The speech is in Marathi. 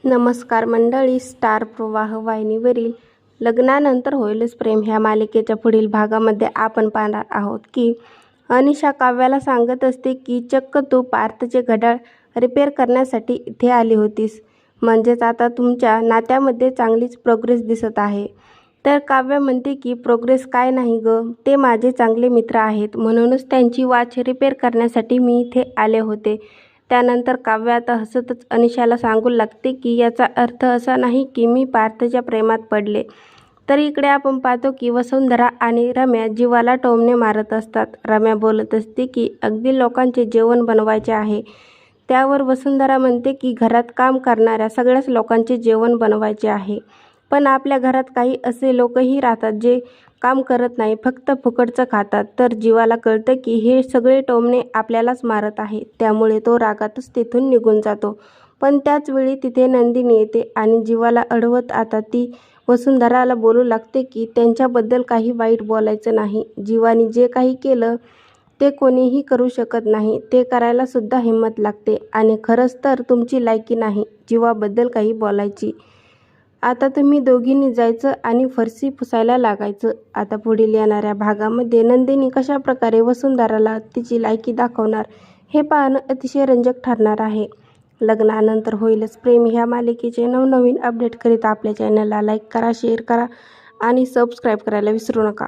नमस्कार मंडळी, स्टार प्रवाह वाहिनीवरील लग्नानंतर होईलच प्रेम ह्या मालिकेच्या पुढील भागामध्ये आपण पाहणार आहोत की अनिशा काव्याला सांगत असते की चक्क तू पार्थचे घड्याळ रिपेअर करण्यासाठी इथे आली होतीस, म्हणजेच आता तुमच्या नात्यामध्ये चांगलीच प्रोग्रेस दिसत आहे. तर काव्य म्हणते की प्रोग्रेस काय नाही गं, ते माझे चांगले मित्र आहेत, म्हणूनच त्यांची वॉच रिपेअर करण्यासाठी मी इथे आले होते. त्यानंतर काव्य आता हसतच अनिशाला सांगू लागते की याचा अर्थ असा नाही की मी पार्थच्या प्रेमात पडले. तर इकडे आपण पाहतो की वसुंधरा आणि रम्या जीवाला टोमणे मारत असतात. रम्या बोलत असते की अगदी लोकांचे जेवण बनवायचे आहे. त्यावर वसुंधरा म्हणते की घरात काम करणाऱ्या सगळ्याच लोकांचे जेवण बनवायचे आहे, पण आपल्या घरात काही असे लोकही राहतात जे काम करत नाही, फक्त फुकटचं खातात. तर जीवाला कळतं की हे सगळे टोमणे आपल्यालाच मारत आहे, त्यामुळे तो रागातच तिथून निघून जातो. पण त्याच वेळी तिथे नंदिनी येते आणि जीवाला अडवत आता ती वसुंधराला बोलू लागते की त्यांच्याबद्दल काही वाईट बोलायचं नाही. जीवाने जे काही केलं ते कोणीही करू शकत नाही, ते करायला सुद्धा हिंमत लागते आणि खरंच तर तुमची लायकी नाही जीवाबद्दल काही बोलायची. आता तुम्ही दोघींनी जायचं आणि फरशी पुसायला लागायचं. आता पुढील येणाऱ्या भागामध्ये नंदिनी कशा प्रकारे वसुंधराला तिची लायकी दाखवणार हे पाहणं अतिशय रंजक ठरणार आहे. लग्नानंतर होईलच प्रेम ह्या मालिकेचे नवनवीन अपडेट करीत आपल्या चॅनलला लाईक करा, शेअर करा आणि सबस्क्राईब करायला विसरू नका.